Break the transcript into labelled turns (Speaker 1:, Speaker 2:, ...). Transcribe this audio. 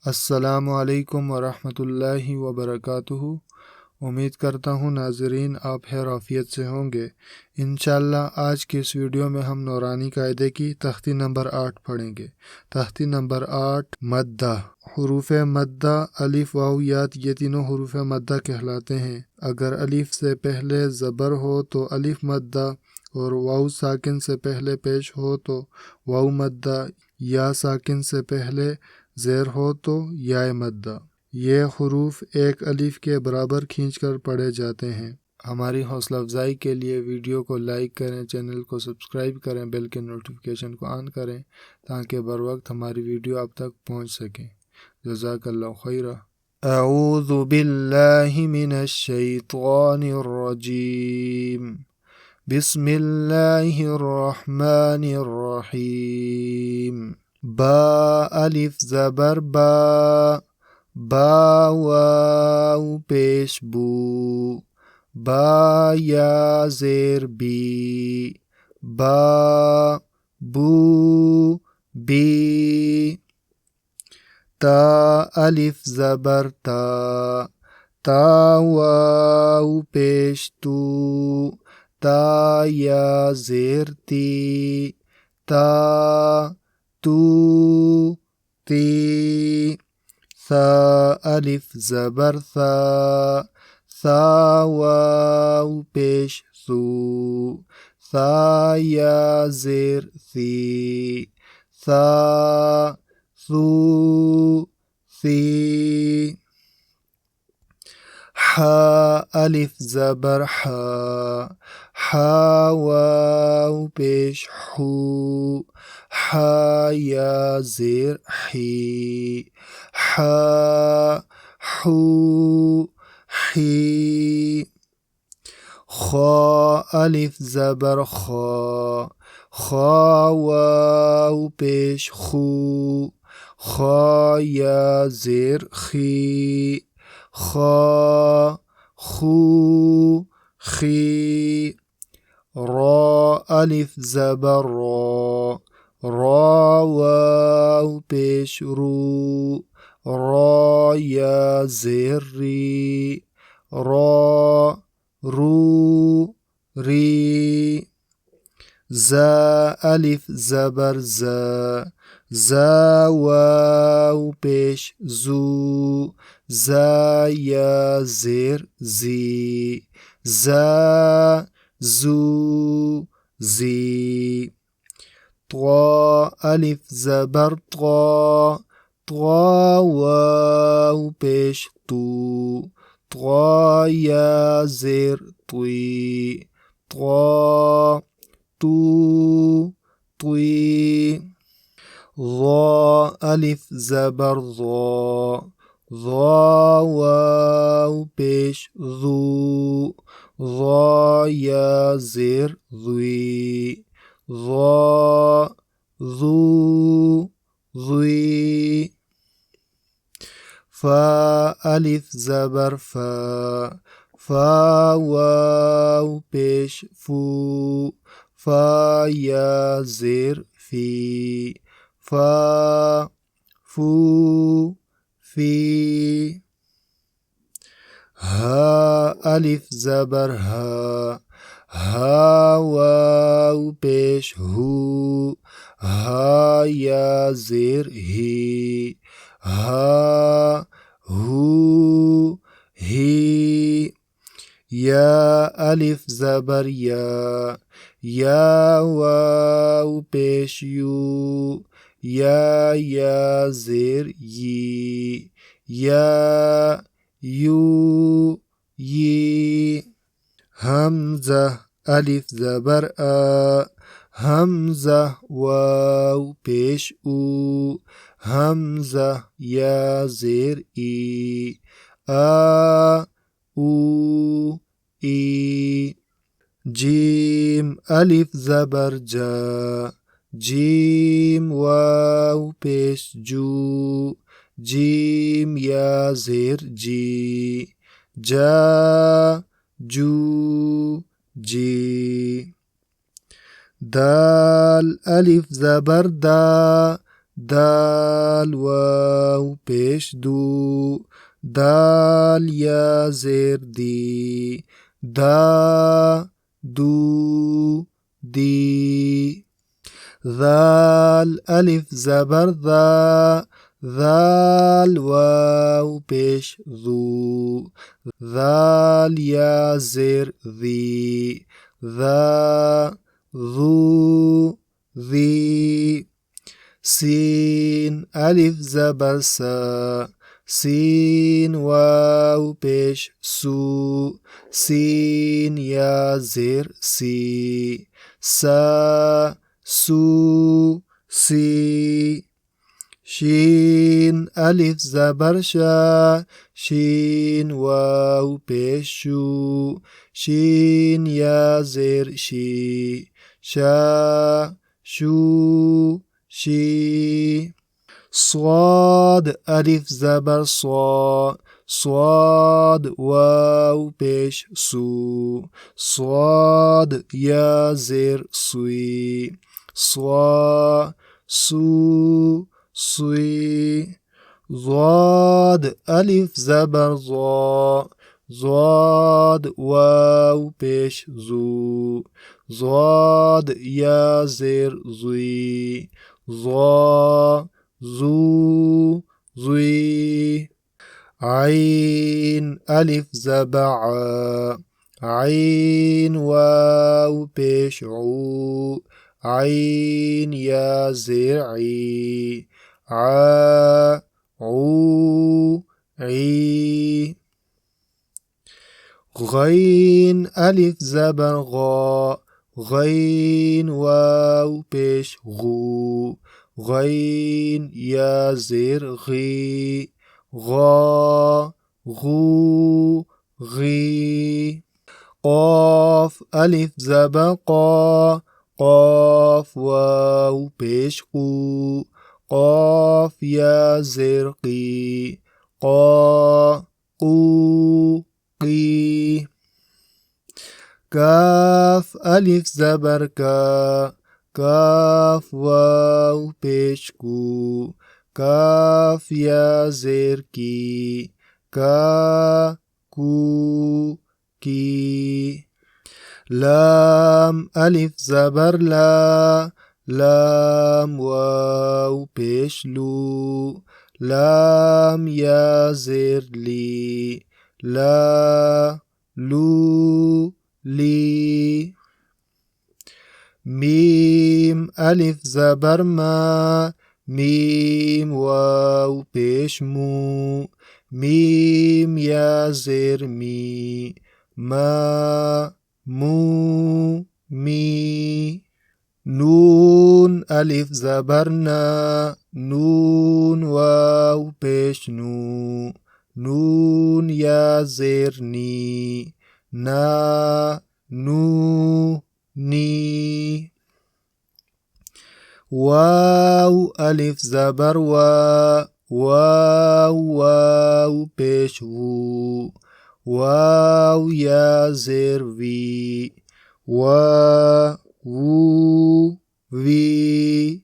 Speaker 1: अस्सलामु अलैकुम वरहमतुल्लाहि वबरकातुहू। उम्मीद करता हूँ नाज़रीन आप खैर आफियत से होंगे। इंशाअल्लाह आज की इस वीडियो में हम नूरानी कायदे की तख्ती नंबर 8 पढ़ेंगे। तख्ती नंबर 8 मद्दा। हुरूफ मद्दा अलिफ वाव यात ये तीनों हुरूफ मद्दा कहलाते हैं। अगर अलिफ से पहले ज़बर हो तो अलिफ मद्दा और वाव साकिन से पहले पेश हो तो वाव मद्दा, या साकिन से पहले ज़ेर हो तो या मद्दा। ये हुरूफ एक अलिफ के बराबर खींचकर पढ़े जाते हैं। हमारी हौसला अफजाई के लिए वीडियो को लाइक करें, चैनल को सब्सक्राइब करें, बेल के नोटिफिकेशन को ऑन करें ताकि बर वक्त हमारी वीडियो आप तक पहुंच सके। जज़ाकल्लाहु खैरा। अऊज़ु बिल्लाहि मिनश शैतानिर रजीम। बिस्मिल्लाहिर रहमानिर रहीम। बा अलिफ ज़बर बा, बा वाव पेश बू, बा या ज़ेर बी, बा बू बी। ता अलिफ ज़बर ता, ता वाव पेश तू, ता या ज़ेर ती, ता तू ती। सा अलिफ ज़बर सा, सा वाव पेश सू, सा या ज़ेर सी, सा सू सी। हा अलिफ ज़बर हा, हा वाव पेश हू, हा या ज़ेर ही, हा हू ही। खा अलिफ ज़बर खा, खा वाव पेश खू, खा या ज़ेर खी, खा खू खी। रा अलिफ ज़बर रा, रा वाव पेश रू, रा या ज़ेर री, रा रू री। ज़ा अलिफ ज़बर ज़ा, ज़ा वाव पेश ज़ू, ज़ा या ज़ेर ज़ी, ज़ा ज़ू ज़ी। त्वा अलिफ ज़बर त्वा, त्वा वाव पेश तू, त्वा या ज़ेर त्वी, त्वा तू त्वी। ज़ा अलिफ ज़बर ज़ा, ज़ा वाव पेश ज़ू, ज़ा या ज़ेर ज़ी, ज़ा ज़ू ज़ी। फा अलिफ ज़बर फा, फा वाव पेश फू, फा या ज़ेर फी, फा फू फी। हा अलिफ ज़बर हा, हा वाव पेश हू, हा या ज़ेर ही, हा हू ही। या अलिफ ज़बर या वाव पेश यू, या ज़ेर यी, या यू यी। हमज़ा अलिफ ज़बर आ, हमज़ा वाव पेश ऊ, हमज़ा या ज़ेर ई, आ ऊ ई। जीम अलिफ ज़बर जा, जीम वाव पेश जू, जीम या ज़ेर जी, जा जू जी। दाल अलिफ ज़बर दा, دال واو پیش دو دال یا زیر دی دا دو دی ذال ألف زبر ذا ذال واو پیش ذو ذال یا زیر ذی ذا ذو ذی سين ألف زبر سا سين واو پیش سو سين یا زیر سی سا سو سی شين ألف زبر شا شين واو پیش شو شين یا زیر شی شا شو شي صاد ألف زبر صا صاد واو پیش سو صاد یا زیر سوی صا سو سوی ضاد ألف زبر ضا ضاد واو پیش زو ضاد یا زیر زوی ضا زو زوی عين ألف زبع عين واو پیش عو عين یا زرعی ع عو عی غين ألف زبر غا غين واو پیش غو غين یا زیر غی غا غو غی قاف ألف زبر قا قاف واو پیش قو قاف یا زیر قی قا قو قی كاف ألف زبر كا كاف واو پیش کو كاف یا زیر کی کا کو کی لام ألف زبر لا لام واو پیش لو لام یا زیر لی لا لو لی ميم ألف زبر ما ميم واو پیش مو ميم یا زیر می ما مو می نون ألف زبر نا نون واو پیش نو نون یا زیر نی نا نو نی واو ألف زبر وا واو واو پیش وو واو یا زیر وی وا وو وی